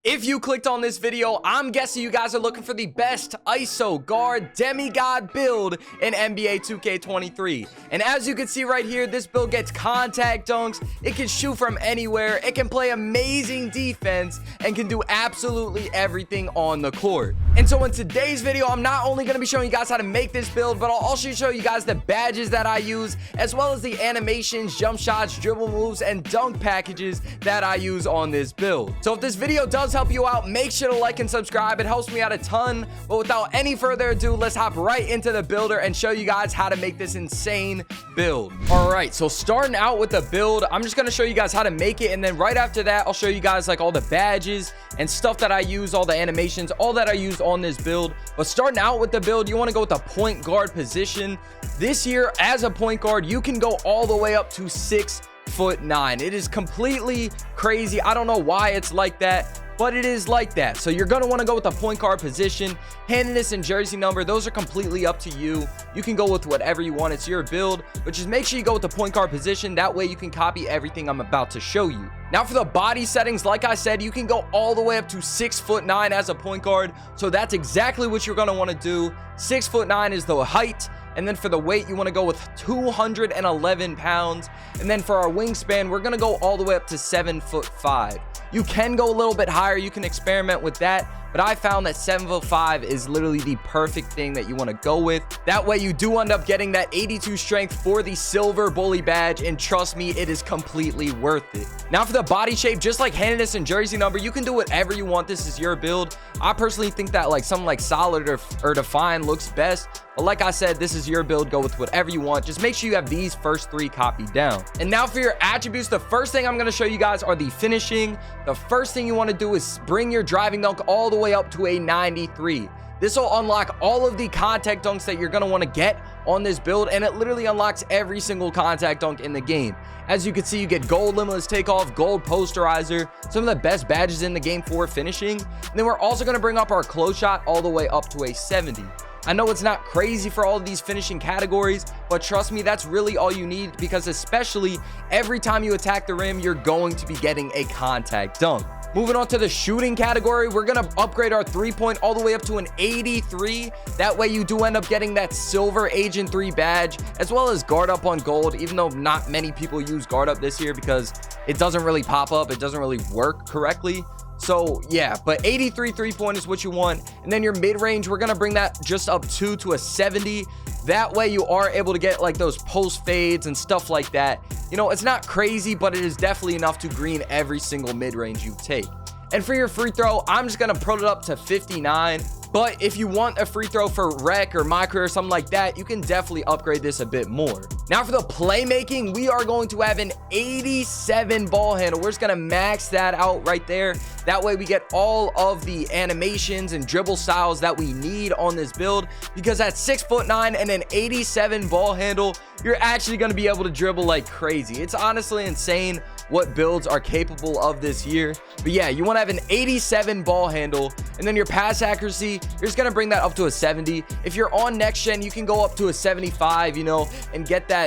If you clicked on this video, I'm guessing you guys are looking for the best ISO guard demigod build in NBA 2K23. And as you can see right here, this build gets contact dunks, it can shoot from anywhere, it can play amazing defense, and can do absolutely everything on the court. And so in today's video, I'm not only going to be showing you guys how to make this build, but I'll also show you guys the badges that I use, as well as the animations, jump shots, dribble moves, and dunk packages that I use on this build. So if this video does help you out, make sure to like and subscribe. It helps me out a ton. But without any further ado, let's hop right into the builder and show you guys how to make this insane build. All right, so starting out with the build, I'm just going to show you guys how to make it, and then right after that, I'll show you guys like all the badges and stuff that I use, all the animations, all that I use on this build. But starting out with the build, you want to go with the point guard position. This year, as a point guard, you can go all the way up to 6'9". It is completely crazy. I don't know why it's like that, but it is like that. So you're going to want to go with the point guard position. Handedness and jersey number, those are completely up to you. You can go with whatever you want. It's your build, but just make sure you go with the point guard position. That way you can copy everything I'm about to show you. Now for the body settings, like I said, you can go all the way up to 6'9" as a point guard. So that's exactly what you're going to want to do. 6'9" is the height. And then for the weight, you want to go with 211 pounds. And then for our wingspan, we're going to go all the way up to 7'5". You can go a little bit higher. You can experiment with that. But I found that 7'5" is literally the perfect thing that you want to go with. That way you do end up getting that 82 strength for the silver bully badge. And trust me, it is completely worth it. Now for the body shape, just like handedness and jersey number, you can do whatever you want. This is your build. I personally think that like something like solid or define looks best. But like I said, this is your build. Go with whatever you want. Just make sure you have these first three copied down. And now for your attributes, the first thing I'm going to show you guys are the finishing. The first thing you want to do is bring your driving dunk all the way up to a 93. This will unlock all of the contact dunks that you're going to want to get on this build, and it literally unlocks every single contact dunk in the game. As you can see, you get gold limitless takeoff, gold posterizer, some of the best badges in the game for finishing. And then we're also going to bring up our close shot all the way up to a 70. I know it's not crazy for all of these finishing categories, but trust me, that's really all you need, because especially every time you attack the rim, you're going to be getting a contact dunk. Moving on to the shooting category, we're going to upgrade our 3-point all the way up to an 83. That way you do end up getting that silver Agent 3 badge, as well as guard up on gold, even though not many people use guard up this year because it doesn't really pop up. It doesn't really work correctly. So yeah, but 83 3-point is what you want. And then your mid-range, we're going to bring that just up to a 70. That way you are able to get like those post fades and stuff like that. You know, it's not crazy, but it is definitely enough to green every single mid-range you take. And for your free throw, I'm just going to put it up to 59. But if you want a free throw for rec or mycareer or something like that, you can definitely upgrade this a bit more. Now for the playmaking, we are going to have an 87 ball handle. We're just going to max that out right there. That way we get all of the animations and dribble styles that we need on this build, because at 6'9" and an 87 ball handle, you're actually going to be able to dribble like crazy. It's honestly insane what builds are capable of this year. But yeah, you want to have an 87 ball handle, and then your pass accuracy, you're just going to bring that up to a 70. If you're on next gen, you can go up to a 75, you know, and get that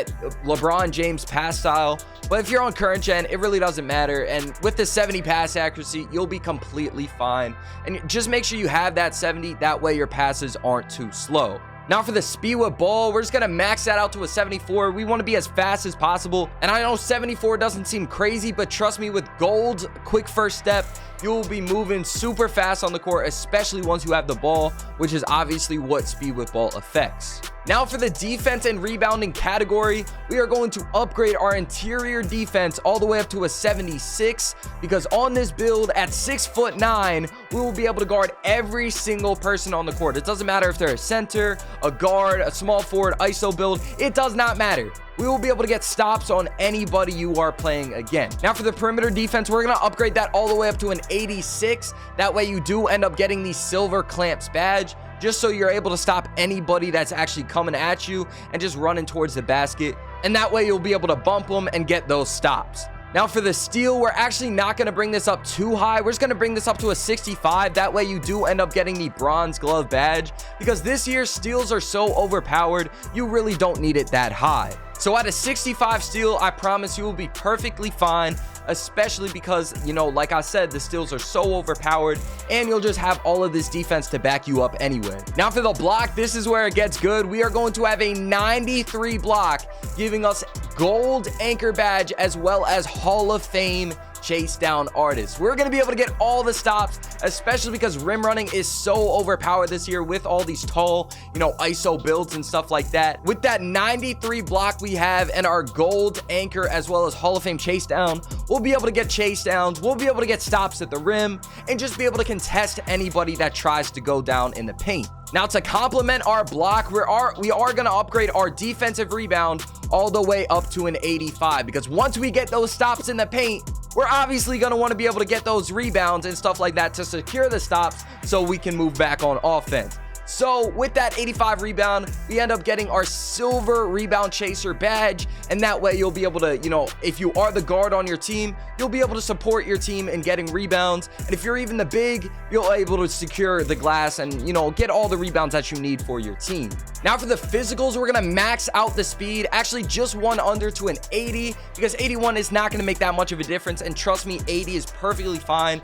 LeBron James pass style. But if you're on current gen, it really doesn't matter. And with the 70 pass accuracy, you'll be completely fine. And just make sure you have that 70. That way your passes aren't too slow. Now for the Spida ball, we're just going to max that out to a 74. We want to be as fast as possible. And I know 74 doesn't seem crazy, but trust me, with gold's quick first step, you'll be moving super fast on the court, especially once you have the ball, which is obviously what speed with ball affects. Now for the defense and rebounding category, we are going to upgrade our interior defense all the way up to a 76, because on this build at 6'9", we will be able to guard every single person on the court. It doesn't matter if they're a center, a guard, a small forward, ISO build. It does not matter. We will be able to get stops on anybody you are playing against. Now for the perimeter defense, we're going to upgrade that all the way up to an 86. That way you do end up getting the silver clamps badge, just so you're able to stop anybody that's actually coming at you and just running towards the basket. And that way you'll be able to bump them and get those stops. Now for the steal, we're actually not going to bring this up too high. We're just going to bring this up to a 65. That way you do end up getting the bronze glove badge, because this year steals are so overpowered, you really don't need it that high. So at a 65 steal, I promise you will be perfectly fine. especially because, you know, like I said, the steals are so overpowered, and you'll just have all of this defense to back you up anyway. Now for the block, this is where it gets good. We are going to have a 93 block, giving us gold anchor badge as well as Hall of Fame chase down artists. We're going to be able to get all the stops, especially because rim running is so overpowered this year with all these tall, you know, ISO builds and stuff like that. With that 93 block we have and our gold anchor as well as Hall of Fame chase down, we'll be able to get chase downs, we'll be able to get stops at the rim, and just be able to contest anybody that tries to go down in the paint. Now to complement our block, we are going to upgrade our defensive rebound all the way up to an 85, because once we get those stops in the paint, we're obviously going to want to be able to get those rebounds and stuff like that to secure the stops so we can move back on offense. So with that 85 rebound, we end up getting our silver rebound chaser badge, and that way you'll be able to, you know, if you are the guard on your team, you'll be able to support your team in getting rebounds, and if you're even the big, you'll be able to secure the glass and, you know, get all the rebounds that you need for your team. Now for the physicals, we're going to max out the speed, actually just one under to an 80, because 81 is not going to make that much of a difference, and trust me, 80 is perfectly fine.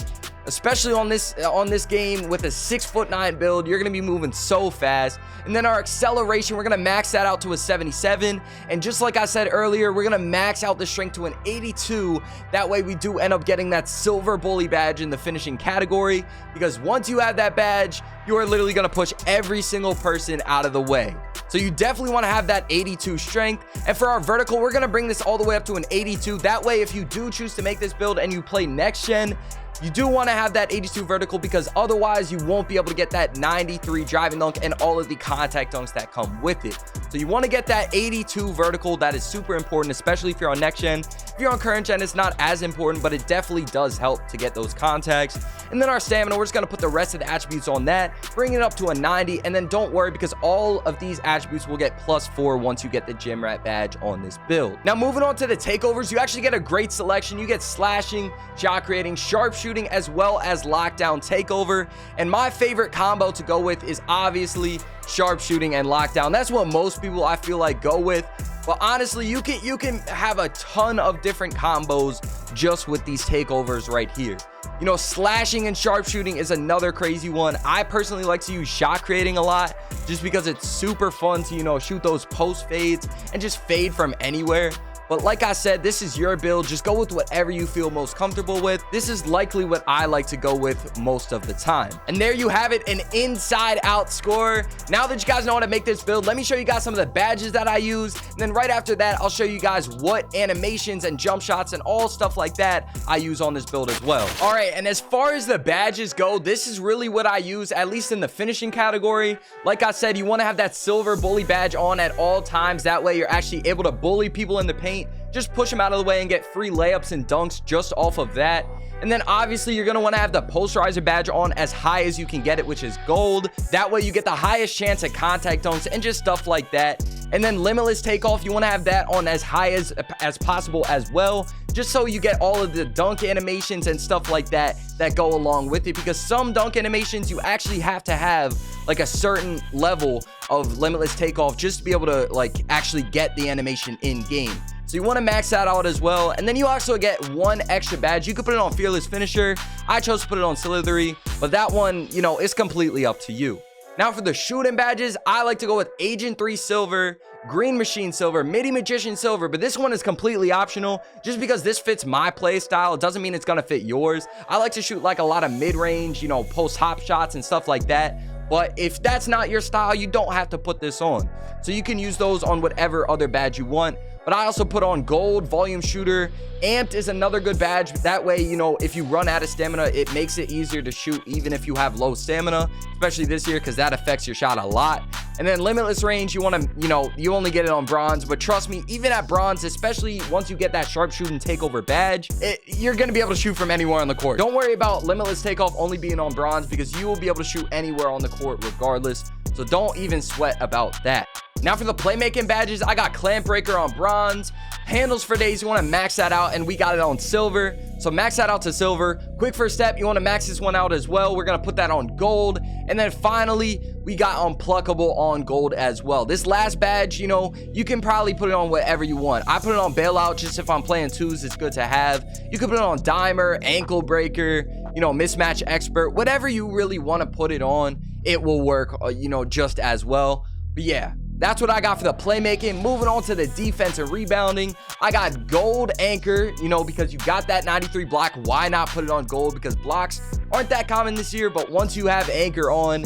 Especially on this game with a 6'9" build, you're going to be moving so fast. And then our acceleration, we're going to max that out to a 77. And just like I said earlier, we're going to max out the strength to an 82. That way we do end up getting that silver bully badge in the finishing category, because once you have that badge, you are literally going to push every single person out of the way. So you definitely want to have that 82 strength. And for our vertical, we're going to bring this all the way up to an 82. That way, if you do choose to make this build and you play next gen, you do want to have that 82 vertical, because otherwise you won't be able to get that 93 driving dunk and all of the contact dunks that come with it. So you want to get that 82 vertical. That is super important, especially if you're on next gen. If you're on current gen, it's not as important, but it definitely does help to get those contacts. And then our stamina, we're just going to put the rest of the attributes on that, bring it up to a 90, and then don't worry, because all of these attributes will get +4 once you get the gym rat badge on this build. Now moving on to the takeovers, you actually get a great selection. You get slashing, shot creating, sharpshooting, as well as lockdown takeover. And my favorite combo to go with is obviously sharpshooting and lockdown. That's what most people, I feel like, go with. But honestly, you can have a ton of different combos just with these takeovers right here. You know, slashing and sharpshooting is another crazy one. I personally like to use shot creating a lot, just because it's super fun to, you know, shoot those post fades and just fade from anywhere. But like I said, this is your build. Just go with whatever you feel most comfortable with. This is likely what I like to go with most of the time. And there you have it, an inside out score. Now that you guys know how to make this build, let me show you guys some of the badges that I use. And then right after that, I'll show you guys what animations and jump shots and all stuff like that I use on this build as well. All right, and as far as the badges go, this is really what I use, at least in the finishing category. Like I said, you want to have that silver bully badge on at all times. That way you're actually able to bully people in the paint. Just push them out of the way and get free layups and dunks just off of that. And then obviously you're going to want to have the posterizer badge on as high as you can get it, which is gold. That way you get the highest chance at contact dunks and just stuff like that. And then limitless takeoff, you want to have that on as high as possible as well, just so you get all of the dunk animations and stuff like that go along with it, because some dunk animations you actually have to have like a certain level of limitless takeoff just to be able to like actually get the animation in game. So you want to max that out as well. And then you also get one extra badge. You could put it on Fearless Finisher. I chose to put it on Slithery, but that one, you know, it's completely up to you. Now for the shooting badges, I like to go with Agent 3 Silver, Green Machine Silver, Midi Magician Silver, but this one is completely optional just because this fits my play style. It doesn't mean it's going to fit yours. I like to shoot like a lot of mid-range, you know, post hop shots and stuff like that. But if that's not your style, you don't have to put this on. So you can use those on whatever other badge you want. But I also put on Gold, Volume Shooter. Amped is another good badge. That way, you know, if you run out of stamina, it makes it easier to shoot even if you have low stamina, especially this year, because that affects your shot a lot. And then Limitless Range, you want to, you know, you only get it on Bronze. But trust me, even at Bronze, especially once you get that Sharpshooting Takeover badge, you're going to be able to shoot from anywhere on the court. Don't worry about Limitless Takeoff only being on Bronze, because you will be able to shoot anywhere on the court regardless. So don't even sweat about that. Now for the Playmaking badges, I got Clamp Breaker on Bronze. Handles for days, you want to max that out, and we got it on Silver. So max that out to Silver. Quick First Step, you want to max this one out as well. We're going to put that on Gold. And then finally, we got unpluckable on gold as well. This last badge, you know, you can probably put it on whatever you want. I put it on bailout just if I'm playing twos, it's good to have. You can put it on dimer, ankle breaker, you know, mismatch expert, whatever you really want to put it on, it will work, you know, just as well. But yeah, that's what I got for the playmaking. Moving on to the defense and rebounding, I got gold anchor, you know, because you got that 93 block. Why not put it on gold? Because blocks aren't that common this year, but once you have anchor on,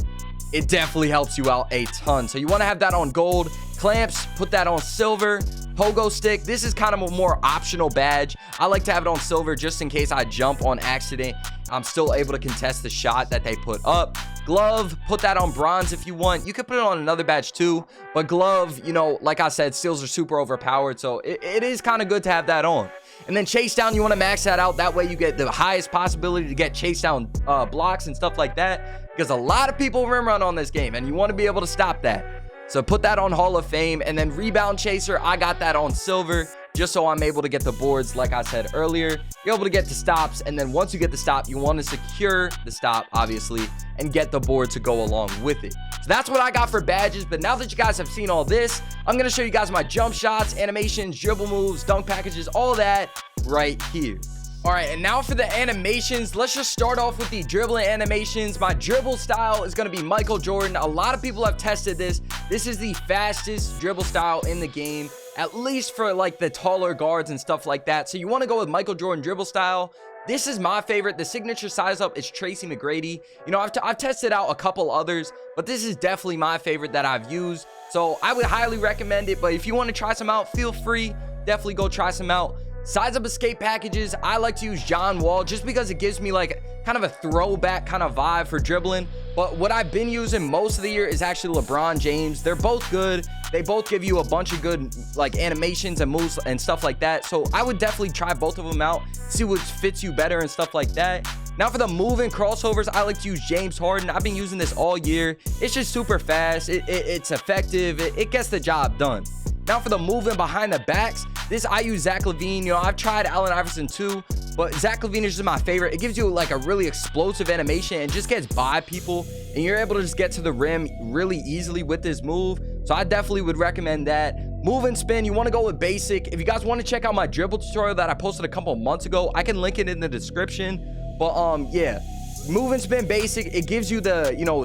it definitely helps you out a ton. So you want to have that on gold. Clamps, put that on silver. Pogo stick, this is kind of a more optional badge. I like to have it on silver just in case I jump on accident. I'm still able to contest the shot that they put up. Glove, put that on bronze if you want. You could put it on another badge too, but glove, you know, like I said, steals are super overpowered, so it is kind of good to have that on. And then chase down, you want to max that out. That way you get the highest possibility to get chase down blocks and stuff like that, because a lot of people rim run on this game and you want to be able to stop that. So put that on Hall of Fame. And then rebound chaser, I got that on silver just so I'm able to get the boards. Like I said earlier, you're able to get the stops, and then once you get the stop, you want to secure the stop, obviously, and get the board to go along with it. So that's what I got for badges. But now that you guys have seen all this, I'm going to show you guys my jump shots, animations, dribble moves, dunk packages, all that right here. All right, and now for the animations, let's just start off with the dribbling animations. My dribble style is going to be Michael Jordan. A lot of people have tested this. This is the fastest dribble style in the game, at least for like the taller guards and stuff like that. So you want to go with Michael Jordan dribble style. This is my favorite. The signature size up is Tracy McGrady. You know, I've tested out a couple others, but this is definitely my favorite that I've used. So I would highly recommend it. But if you want to try some out, feel free. Definitely go try some out. Size up escape packages, I like to use John Wall just because it gives me like kind of a throwback kind of vibe for dribbling. But what I've been using most of the year is actually LeBron James. They're both good. They both give you a bunch of good like animations and moves and stuff like that. So I would definitely try both of them out, see what fits you better and stuff like that. Now for the moving crossovers, I like to use James Harden. I've been using this all year. It's just super fast. It's effective. It gets the job done. Now for the moving behind the backs, this I use Zach LaVine. You know, I've tried Allen Iverson too, but Zach LaVine is just my favorite. It gives you like a really explosive animation and just gets by people, and you're able to just get to the rim really easily with this move. So I definitely would recommend that. Move and spin, you want to go with basic. If you guys want to check out my dribble tutorial that I posted a couple months ago, I can link it in the description. But yeah, move and spin basic, it gives you the, you know,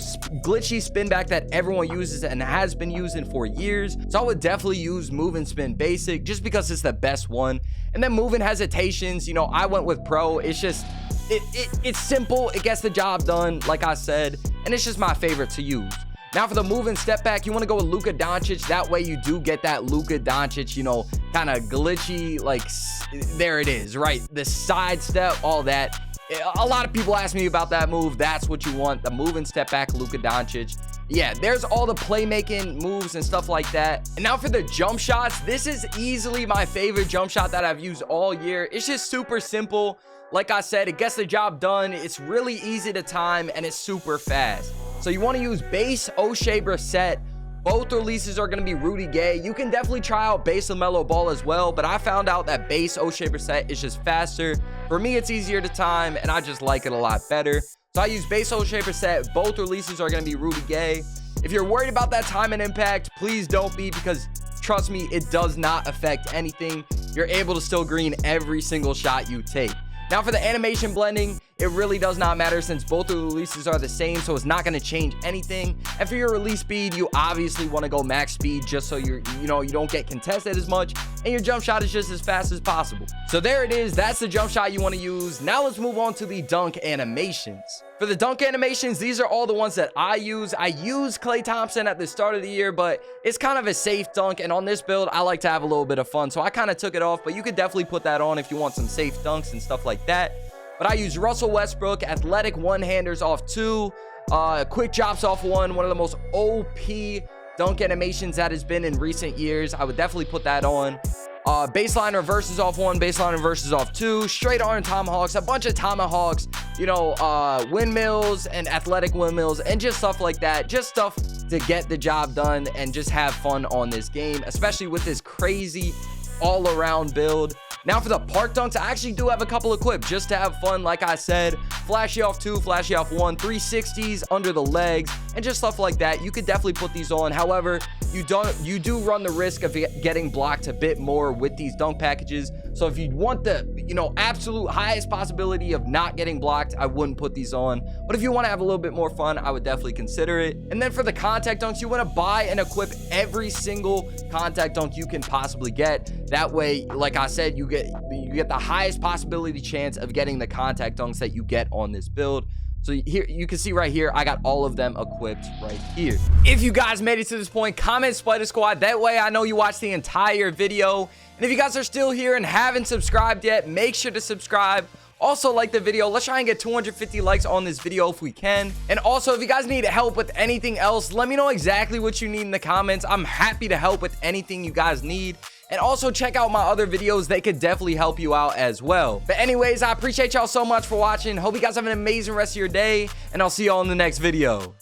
glitchy spin back that everyone uses and has been using for years. So I would definitely use move and spin basic just because it's the best one. And then moving hesitations, you know, I went with pro. It's just it's simple, it gets the job done, like I said, and it's just my favorite to use. Now for the move and step back, you want to go with Luka Doncic. That way you do get that Luka Doncic, you know, kind of glitchy, like there it is, right? The side step, all that. A lot of people ask me about that move. That's what you want, the move and step back Luka Doncic. Yeah, there's all the playmaking moves and stuff like that. And now for the jump shots, this is easily my favorite jump shot that I've used all year. It's just super simple. Like I said, it gets the job done. It's really easy to time and it's super fast. So you want to use base O'Shea Brissett. Both releases are going to be Rudy Gay. You can definitely try out base LaMelo Ball as well, but I found out that base O'Shea Brissett is just faster. For me, it's easier to time, and I just like it a lot better. So I use base O'Shea Brissett. Both releases are going to be Rudy Gay. If you're worried about that time and impact, please don't be, because trust me, it does not affect anything. You're able to still green every single shot you take. Now for the animation blending, it really does not matter since both the releases are the same, so it's not going to change anything. And for your release speed, you obviously want to go max speed just so you don't get contested as much and your jump shot is just as fast as possible. So there it is. That's the jump shot you want to use. Now let's move on to the dunk animations. For the dunk animations, these are all the ones that I use. I used Klay Thompson at the start of the year, but it's kind of a safe dunk, and on this build, I like to have a little bit of fun, so I kind of took it off, but you could definitely put that on if you want some safe dunks and stuff like that. But I use Russell Westbrook, athletic one-handers off 2, quick drops off 1, one of the most OP dunk animations that has been in recent years. I would definitely put that on. Baseline reverses off 1, baseline reverses off 2, straight arm tomahawks, a bunch of tomahawks, you know, windmills and athletic windmills and just stuff like that. Just stuff to get the job done and just have fun on this game, especially with this crazy all-around build. Now for the park dunks, I actually do have a couple of clips just to have fun. Like I said, flashy off 2, flashy off 1, 360s under the legs, and just stuff like that. You could definitely put these on. However, you do run the risk of getting blocked a bit more with these dunk packages. So if you want the, absolute highest possibility of not getting blocked, I wouldn't put these on. But if you want to have a little bit more fun, I would definitely consider it. And then for the contact dunks, you want to buy and equip every single contact dunk you can possibly get. That way, like I said, you get the highest possibility chance of getting the contact dunks that you get on this build. So here, you can see right here, I got all of them equipped right here. If you guys made it to this point, comment Spida Squad. That way I know you watched the entire video. And if you guys are still here and haven't subscribed yet, make sure to subscribe. Also, like the video. Let's try and get 250 likes on this video if we can. And also, if you guys need help with anything else, let me know exactly what you need in the comments. I'm happy to help with anything you guys need. And also check out my other videos. They could definitely help you out as well. But anyways, I appreciate y'all so much for watching. Hope you guys have an amazing rest of your day, and I'll see y'all in the next video.